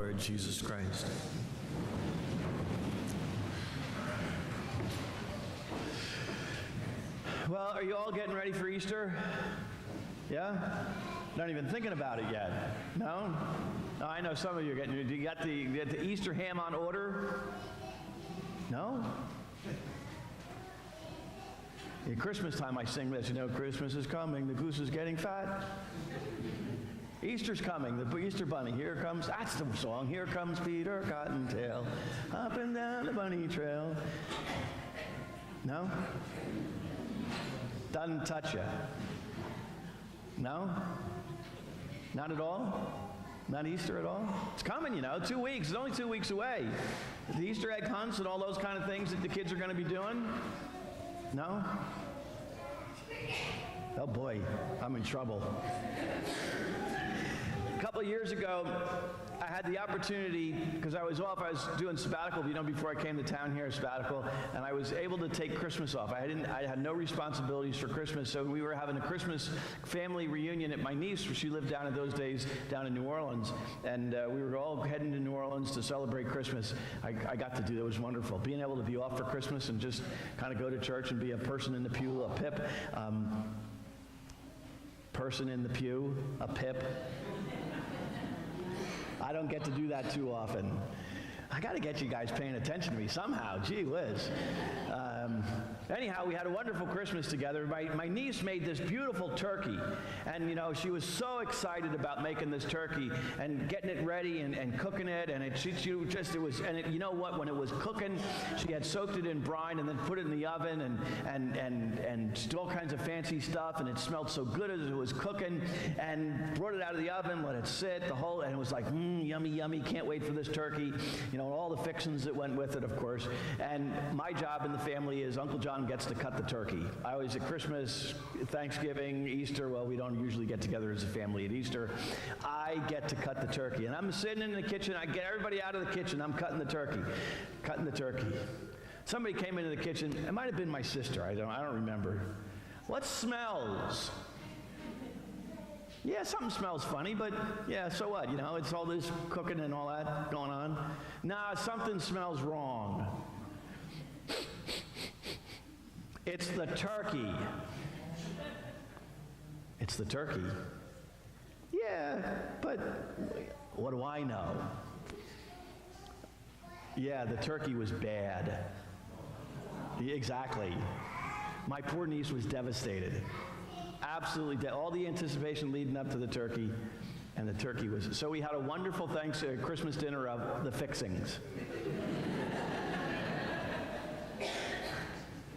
Lord Jesus Christ. Well, are you all getting ready for Easter? Yeah? Not even thinking about it yet. No? No, I know some of you are getting. Do you got the Easter ham on order? No? At Christmas time I sing this, Christmas is coming, the goose is getting fat. Easter's coming, the Easter bunny, here comes, that's the song, here comes Peter Cottontail, up and down the bunny trail. No? Doesn't touch you. No? Not at all? Not Easter at all? It's coming, 2 weeks. It's only 2 weeks away. The Easter egg hunts and all those kind of things that the kids are going to be doing? No? Oh boy, I'm in trouble. A couple of years ago, I had the opportunity, because I was doing sabbatical, before I came to town here, sabbatical, and I was able to take Christmas off. I had no responsibilities for Christmas, so we were having a Christmas family reunion at my niece, where she lived down in those days, down in New Orleans, and we were all heading to New Orleans to celebrate Christmas. I got to do that. It was wonderful. Being able to be off for Christmas and just kind of go to church and be a person in the pew, a pip. Person in the pew, a pip. I don't get to do that too often. I got to get you guys paying attention to me somehow. Gee whiz. Anyhow, we had a wonderful Christmas together. My niece made this beautiful turkey. And, she was so excited about making this turkey and getting it ready and cooking it. And you know what? When it was cooking, she had soaked it in brine and then put it in the oven and all kinds of fancy stuff. And it smelled so good as it was cooking. And brought it out of the oven, let it sit, and it was like, yummy, yummy. Can't wait for this turkey. All the fixings that went with it, of course. And my job in the family is Uncle John gets to cut the turkey. I always, at Christmas, Thanksgiving, Easter, well, we don't usually get together as a family at Easter. I get to cut the turkey. And I'm sitting in the kitchen. I get everybody out of the kitchen. I'm cutting the turkey. Somebody came into the kitchen. It might have been my sister. I don't remember. What smells? Yeah, something smells funny, but yeah, so what? It's all this cooking and all that going on. Nah, something smells wrong. It's the turkey. It's the turkey. Yeah, but what do I know? Yeah, the turkey was bad. Exactly. My poor niece was devastated. Absolutely, all the anticipation leading up to the turkey, and the turkey was. So we had a wonderful Christmas dinner of the fixings.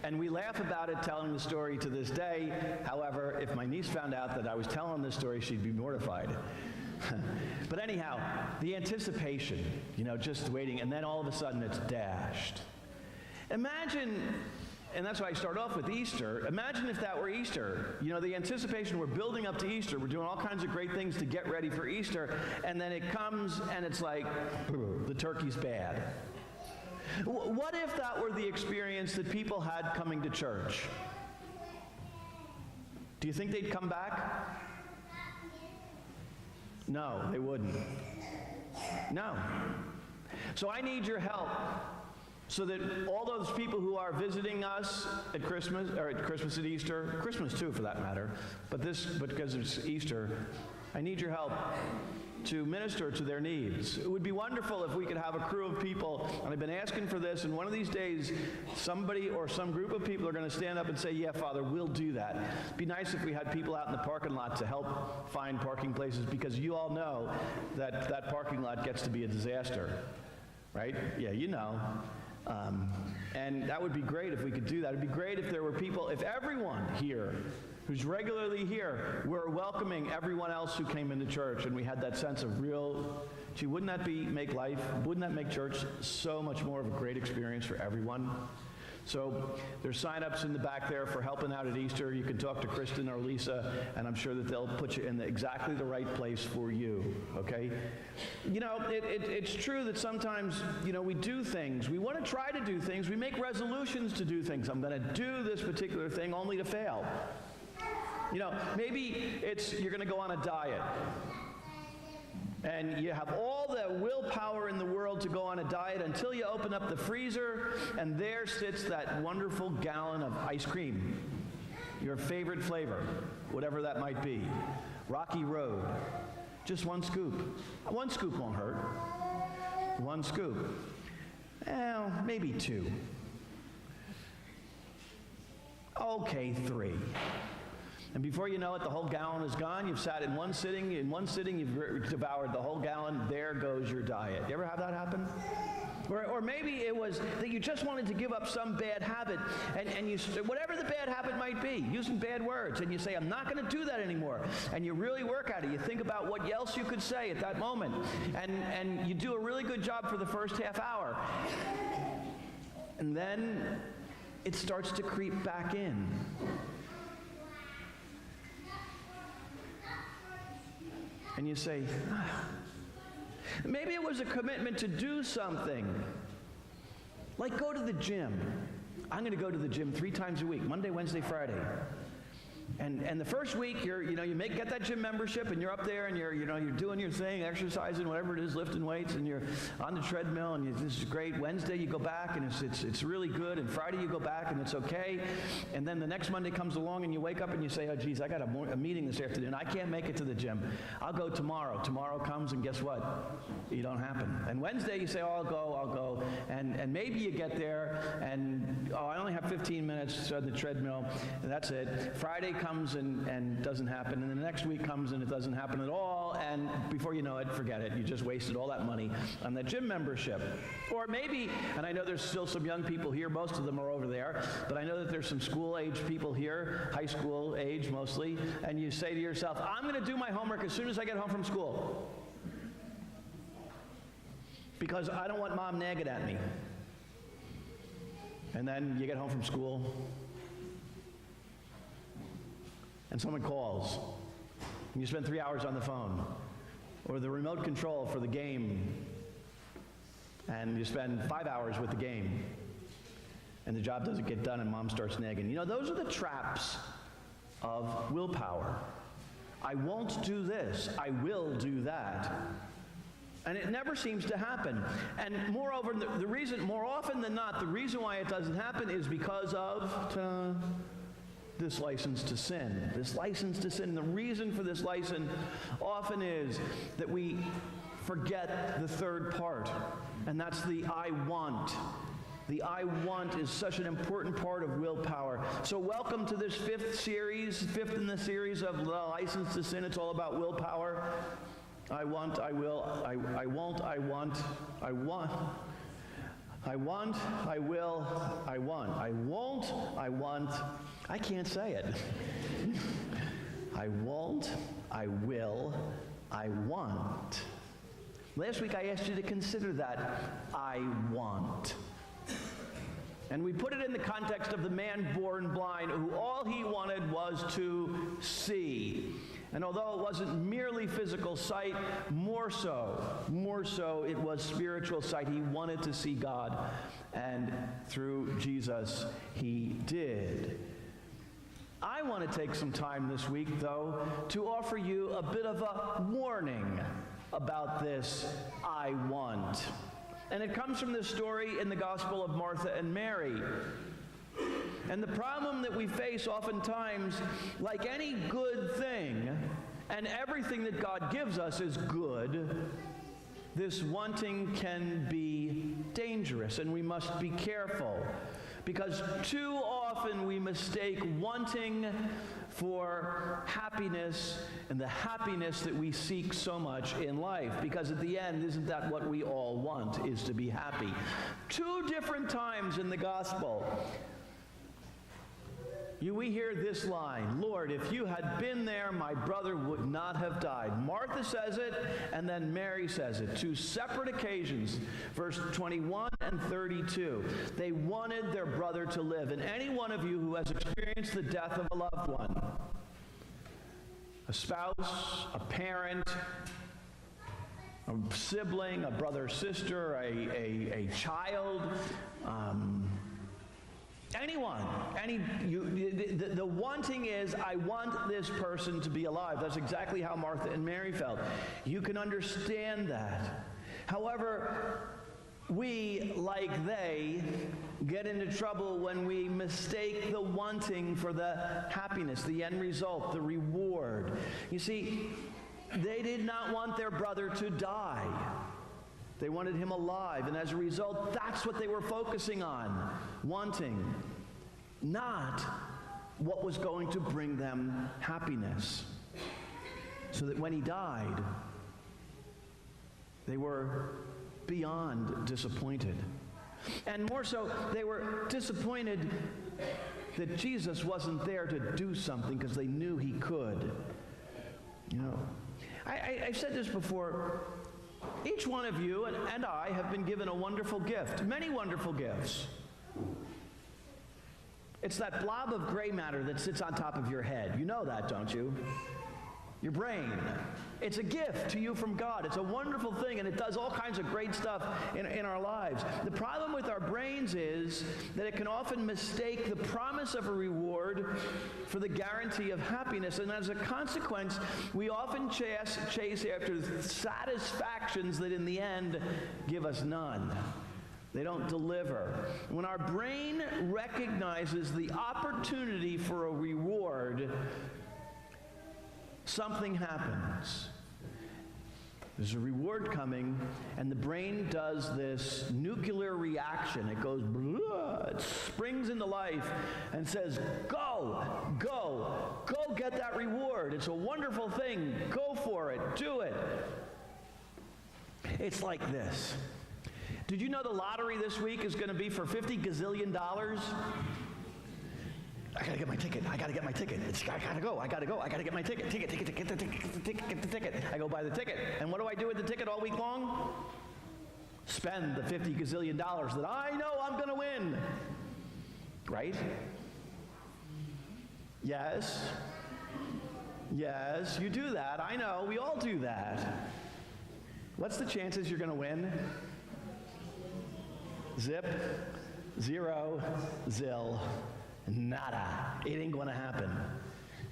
And we laugh about it telling the story to this day. However, if my niece found out that I was telling this story, she'd be mortified. But anyhow, the anticipation, just waiting, and then all of a sudden it's dashed. Imagine. And that's why I start off with Easter. Imagine if that were Easter. The anticipation, we're building up to Easter. We're doing all kinds of great things to get ready for Easter. And then it comes and it's like, the turkey's bad. What if that were the experience that people had coming to church? Do you think they'd come back? No, they wouldn't. No. So I need your help. So that all those people who are visiting us at Christmas, or at Christmas and Easter, Christmas too for that matter, but because it's Easter, I need your help to minister to their needs. It would be wonderful if we could have a crew of people, and I've been asking for this, and one of these days, somebody or some group of people are going to stand up and say, yeah, Father, we'll do that. It'd be nice if we had people out in the parking lot to help find parking places, because you all know that that parking lot gets to be a disaster, right? Yeah, and that would be great if we could do that. It'd be great if there were people, if everyone here who's regularly here were welcoming everyone else who came into church, and we had that sense of wouldn't that make church so much more of a great experience for everyone? So there's sign-ups in the back there for helping out at Easter. You can talk to Kristen or Lisa, and I'm sure that they'll put you in exactly the right place for you, okay? It's true that sometimes, we do things. We want to try to do things. We make resolutions to do things. I'm going to do this particular thing only to fail. Maybe you're going to go on a diet. And you have all the willpower in the world to go on a diet until you open up the freezer, and there sits that wonderful gallon of ice cream. Your favorite flavor, whatever that might be. Rocky Road. Just one scoop. One scoop won't hurt. One scoop. Well, maybe two. Okay, 3. And before you know it, the whole gallon is gone. You've sat in one sitting. In one sitting, you've devoured the whole gallon. There goes your diet. You ever have that happen? Or maybe it was that you just wanted to give up some bad habit, and you, whatever the bad habit might be, using bad words, and you say, I'm not going to do that anymore. And you really work at it. You think about what else you could say at that moment. And you do a really good job for the first half hour. And then it starts to creep back in. And you say, maybe it was a commitment to do something. Like go to the gym. I'm going to go to the gym 3 times a week, Monday, Wednesday, Friday. And the first week, you get that gym membership, and you're up there, and you're doing your thing, exercising, whatever it is, lifting weights, and you're on the treadmill, and this is great. Wednesday, you go back, and it's really good. And Friday, you go back, and it's okay. And then the next Monday comes along, and you wake up, and you say, oh, geez, I got a meeting this afternoon. I can't make it to the gym. I'll go tomorrow. Tomorrow comes, and guess what? You don't happen. And Wednesday, you say, oh, I'll go. And maybe you get there, and, I only have 15 minutes on the treadmill, and that's it. Friday comes and doesn't happen, and then the next week comes and it doesn't happen at all, and before you know it, forget it. You just wasted all that money on that gym membership. Or maybe, and I know there's still some young people here, most of them are over there, but I know that there's some school-age people here, high school age mostly, and you say to yourself, I'm going to do my homework as soon as I get home from school, because I don't want mom nagging at me. And then you get home from school, and someone calls, and you spend 3 hours on the phone, or the remote control for the game, and you spend 5 hours with the game, and the job doesn't get done, and mom starts nagging. Those are the traps of willpower. I won't do this. I will do that. And it never seems to happen. And moreover, the reason, more often than not, the reason why it doesn't happen is because of this license to sin. This license to sin. The reason for this license often is that we forget the third part, and that's the I want. The I want is such an important part of willpower. So welcome to this fifth in the series of the license to sin. It's all about willpower. I want, I will, I won't, I want, I want. I want, I will, I want. I won't, I want. I can't say it. I won't, I will, I want. Last week I asked you to consider that I want. And we put it in the context of the man born blind, who all he wanted was to see. And although it wasn't merely physical sight, more so it was spiritual sight. He wanted to see God, and through Jesus, he did. I want to take some time this week, though, to offer you a bit of a warning about this I want. And it comes from this story in the Gospel of Martha and Mary. And the problem that we face oftentimes, like any good thing, and everything that God gives us is good, this wanting can be dangerous, and we must be careful. Because too often we mistake wanting for happiness and the happiness that we seek so much in life. Because at the end, isn't that what we all want, is to be happy? 2 different times in the gospel, we hear this line, Lord, if you had been there, my brother would not have died. Martha says it, and then Mary says it. 2 separate occasions, verse 21 and 32. They wanted their brother to live. And any one of you who has experienced the death of a loved one, a spouse, a parent, a sibling, a brother or sister, a child, Anyone. The wanting is, I want this person to be alive. That's exactly how Martha and Mary felt. You can understand that. However, we, like they, get into trouble when we mistake the wanting for the happiness, the end result, the reward. You see, they did not want their brother to die. They wanted him alive, and as a result, that's what they were focusing on, wanting, not what was going to bring them happiness. So that when he died, they were beyond disappointed. And more so, they were disappointed that Jesus wasn't there to do something because they knew he could. You know, I've said this before. Each one of you and I have been given a wonderful gift, many wonderful gifts. It's that blob of gray matter that sits on top of your head. You know that, don't you? Your brain. It's a gift to you from God. It's a wonderful thing, and it does all kinds of great stuff in our lives. The problem with our brains is that it can often mistake the promise of a reward for the guarantee of happiness, and as a consequence, we often chase after satisfactions that in the end give us none. They don't deliver. When our brain recognizes the opportunity for a reward, something happens. There's a reward coming, and the brain does this nuclear reaction. It goes, blah, it springs into life and says, go, go, go get that reward. It's a wonderful thing. Go for it. Do it. It's like this. Did you know the lottery this week is going to be for $50 gazillion? I gotta get my ticket. I gotta get my ticket. I gotta go. I gotta get my ticket. Get the ticket. I go buy the ticket. And what do I do with the ticket all week long? Spend the $50 gazillion that I know I'm gonna win. Right? Yes. Yes, you do that. I know. We all do that. What's the chances you're gonna win? Zip. Zero. Zill. Nada. It ain't going to happen.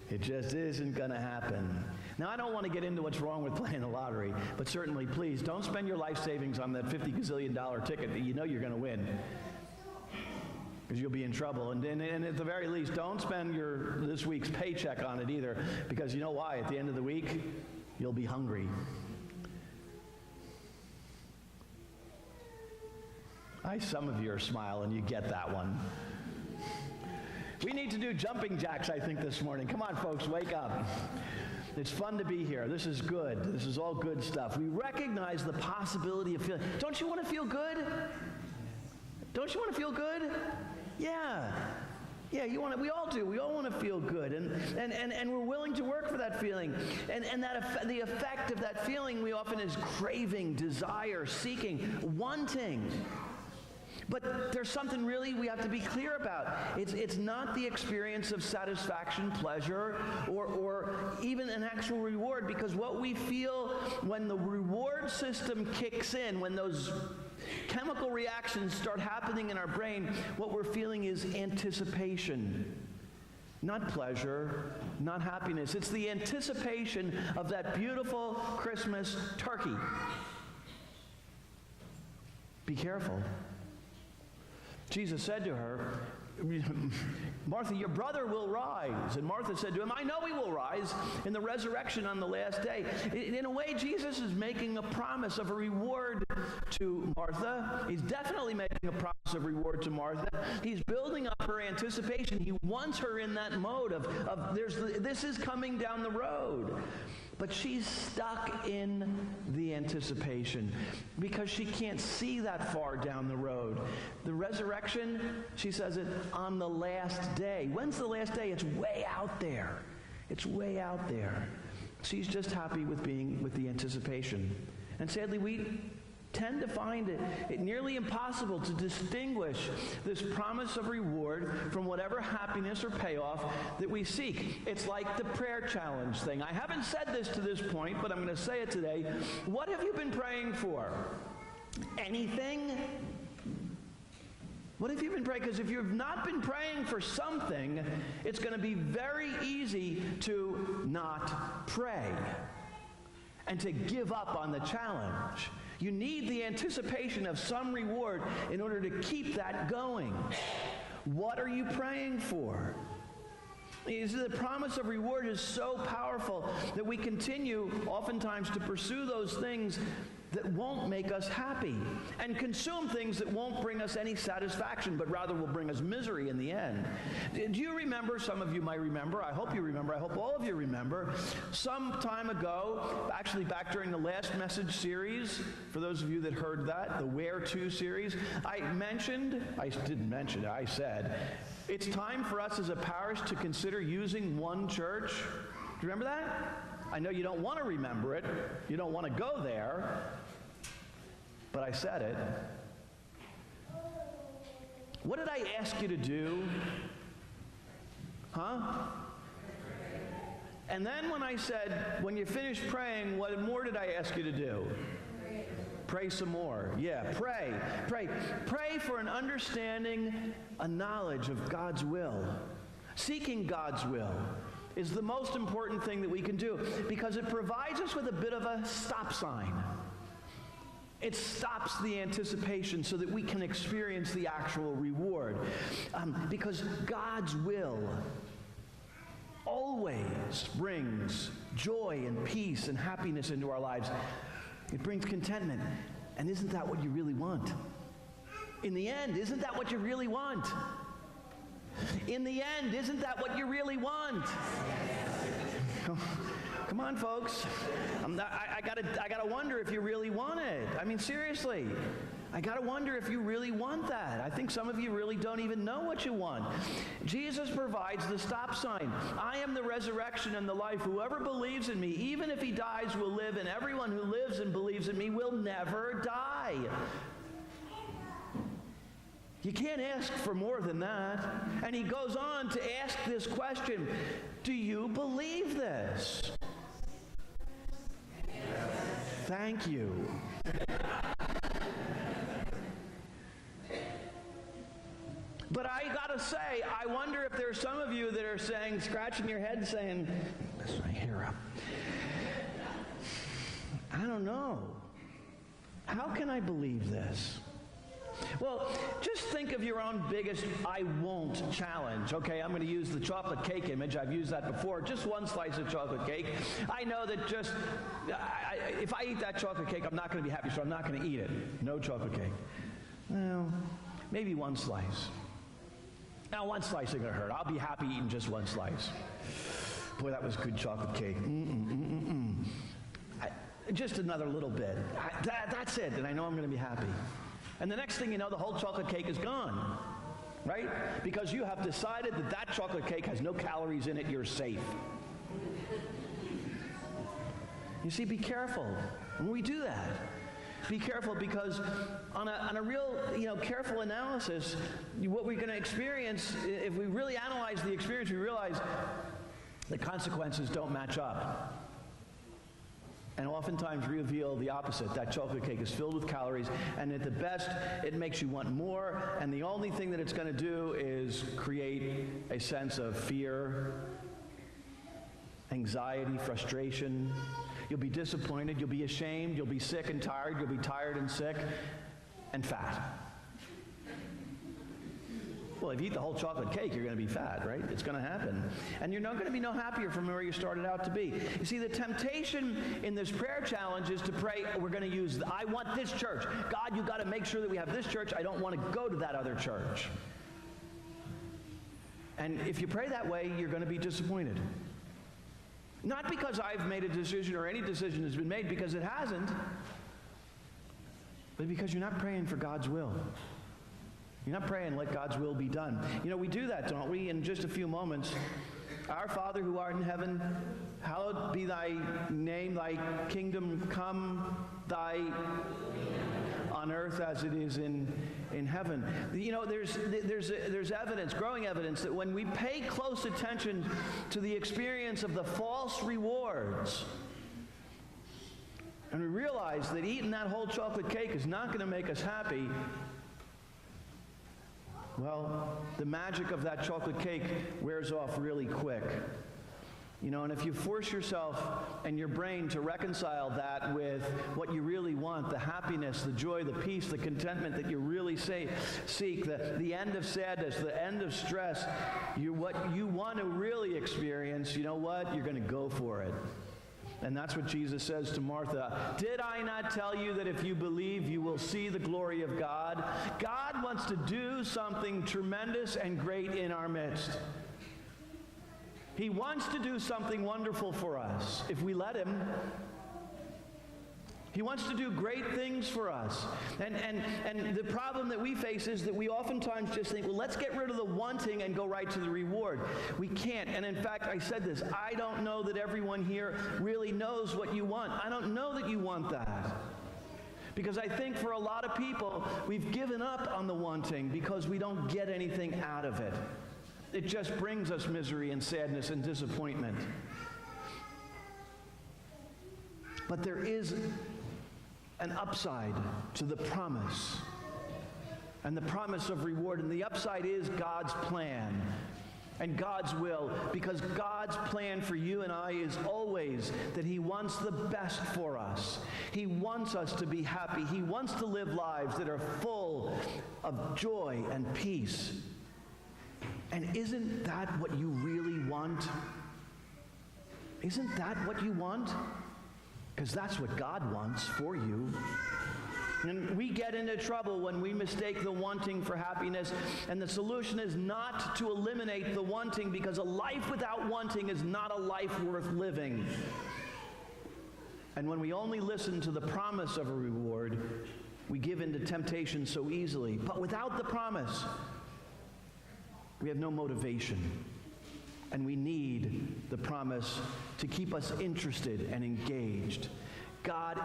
It just isn't going to happen. Now, I don't want to get into what's wrong with playing the lottery, but certainly, please, don't spend your life savings on that $50 gazillion ticket that you know you're going to win, because you'll be in trouble. And at the very least, don't spend this week's paycheck on it either, because you know why? At the end of the week, you'll be hungry. Some of you are smiling. You get that one. We need to do jumping jacks, I think, this morning. Come on, folks, wake up. It's fun to be here. This is good. This is all good stuff. We recognize the possibility of feeling. Don't you want to feel good? Don't you want to feel good? Yeah. Yeah, we all do. We all want to feel good. And we're willing to work for that feeling. And the effect of that feeling we often is craving, desire, seeking, wanting. But there's something really we have to be clear about. It's not the experience of satisfaction, pleasure, or even an actual reward, because what we feel when the reward system kicks in, when those chemical reactions start happening in our brain, what we're feeling is anticipation. Not pleasure, not happiness. It's the anticipation of that beautiful Christmas turkey. Be careful. Jesus said to her, Martha, your brother will rise. And Martha said to him, I know he will rise in the resurrection on the last day. In a way, Jesus is making a promise of a reward to Martha. He's definitely making a promise of reward to Martha. He's building up her anticipation. He wants her in that mode of this is coming down the road. But she's stuck in the anticipation because she can't see that far down the road. The resurrection, she says it, on the last day. When's the last day? It's way out there. It's way out there. She's just happy with being with the anticipation. And sadly, we tend to find it nearly impossible to distinguish this promise of reward from whatever happiness or payoff that we seek. It's like the prayer challenge thing. I haven't said this to this point, but I'm going to say it today. What have you been praying for? Anything? What have you been praying? Because if you've not been praying for something, it's going to be very easy to not pray and to give up on the challenge. You need the anticipation of some reward in order to keep that going. What are you praying for? You see, the promise of reward is so powerful that we continue oftentimes to pursue those things that won't make us happy and consume things that won't bring us any satisfaction, but rather will bring us misery in the end. Do you remember? Some of you might remember. I hope you remember. I hope all of you remember. Some time ago, actually back during the last message series, for those of you that heard that, the Where To series, I said, it's time for us as a parish to consider using one church. Do you remember that? I know you don't want to remember it. You don't want to go there. But I said it. What did I ask you to do? Huh? And then when I said, when you finish praying, what more did I ask you to do? Pray some more. Yeah, pray. Pray for an understanding, a knowledge of God's will. Seeking God's will is the most important thing that we can do because it provides us with a bit of a stop sign. It stops the anticipation so that we can experience the actual reward. Because God's will always brings joy and peace and happiness into our lives. It brings contentment. And isn't that what you really want? In the end, isn't that what you really want? In the end, isn't that what you really want? Come on, folks. I gotta wonder if you really want it. I mean, seriously. I gotta wonder if you really want that. I think some of you really don't even know what you want. Jesus provides the stop sign. I am the resurrection and the life. Whoever believes in me, even if he dies, will live, and everyone who lives and believes in me will never die. You can't ask for more than that. And he goes on to ask this question, do you believe this? Thank you. But I gotta say, I wonder if there's some of you that are saying, scratching your head saying, listen my hair up. I don't know. How can I believe this? Well, just think of your own biggest I won't challenge. Okay, I'm going to use the chocolate cake image. I've used that before. Just one slice of chocolate cake. I know that if I eat that chocolate cake, I'm not going to be happy, so I'm not going to eat it. No chocolate cake. Well, maybe one slice. Now, one slice isn't going to hurt. I'll be happy eating just one slice. Boy, that was good chocolate cake. Just another little bit. That's it, and I know I'm going to be happy. And the next thing you know, the whole chocolate cake is gone, right? Because you have decided that that chocolate cake has no calories in it, you're safe. You see, be careful when we do that. Be careful because on a real, careful analysis, what we're going to experience, if we really analyze the experience, we realize the consequences don't match up. And oftentimes reveal the opposite. That chocolate cake is filled with calories, and at the best, it makes you want more, and the only thing that it's going to do is create a sense of fear, anxiety, frustration. You'll be disappointed, you'll be ashamed, you'll be sick and tired, you'll be tired and sick, and fat. Well, if you eat the whole chocolate cake, you're going to be fat, right? It's going to happen. And you're not going to be no happier from where you started out to be. You see, the temptation in this prayer challenge is to pray, we're going to use, I want this church. God, you've got to make sure that we have this church. I don't want to go to that other church. And if you pray that way, you're going to be disappointed. Not because I've made a decision or any decision has been made, because it hasn't, but because you're not praying for God's will. You're not praying, let God's will be done. We do that, don't we? In just a few moments. Our Father who art in heaven, hallowed be thy name, thy kingdom come, thy on earth as it is in heaven. There's evidence, growing evidence, that when we pay close attention to the experience of the false rewards, and we realize that eating that whole chocolate cake is not going to make us happy, well, the magic of that chocolate cake wears off really quick. You know, and if you force yourself and your brain to reconcile that with what you really want, the happiness, the joy, the peace, the contentment that you really seek, the end of sadness, the end of stress, what you want to really experience, you know what? You're going to go for it. And that's what Jesus says to Martha. Did I not tell you that if you believe, you will see the glory of God? God wants to do something tremendous and great in our midst. He wants to do something wonderful for us if we let him. He wants to do great things for us. And the problem that we face is that we oftentimes just think, well, let's get rid of the wanting and go right to the reward. We can't. And in fact, I said this, I don't know that everyone here really knows what you want. I don't know that you want that. Because I think for a lot of people, we've given up on the wanting because we don't get anything out of it. It just brings us misery and sadness and disappointment. But there is an upside to the promise. And the promise of reward. And the upside is God's plan and God's will. Because God's plan for you and I is always that he wants the best for us. He wants us to be happy. He wants to live lives that are full of joy and peace. And isn't that what you really want? Isn't that what you want? Because that's what God wants for you. And we get into trouble when we mistake the wanting for happiness. And the solution is not to eliminate the wanting, because a life without wanting is not a life worth living. And when we only listen to the promise of a reward, we give in to temptation so easily. But without the promise, we have no motivation. And we need the promise to keep us interested and engaged. God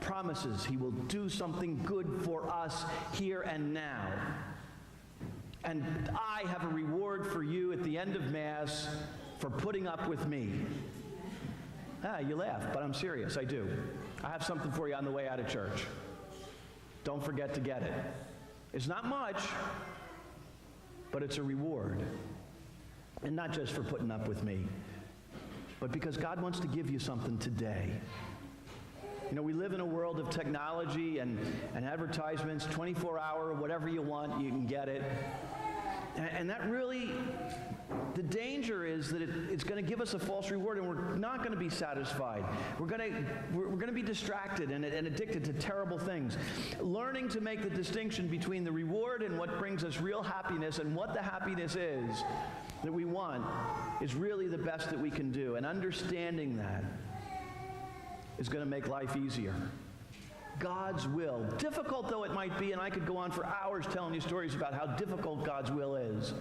promises he will do something good for us here and now. And I have a reward for you at the end of Mass for putting up with me. You laugh, but I'm serious, I do. I have something for you on the way out of church. Don't forget to get it. It's not much, but it's a reward. And not just for putting up with me, but because God wants to give you something today. You know, we live in a world of technology and advertisements, 24-hour, whatever you want, you can get it. And that really, the danger is that it's going to give us a false reward, and we're not going to be satisfied. We're going to be distracted and addicted to terrible things. Learning to make the distinction between the reward and what brings us real happiness and what the happiness is that we want is really the best that we can do. And understanding that is going to make life easier. God's will, difficult though it might be, and I could go on for hours telling you stories about how difficult God's will is.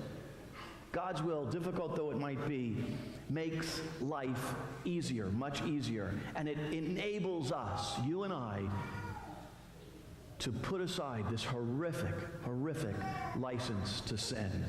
God's will, difficult though it might be, makes life easier, much easier. And it enables us, you and I, to put aside this horrific license to sin.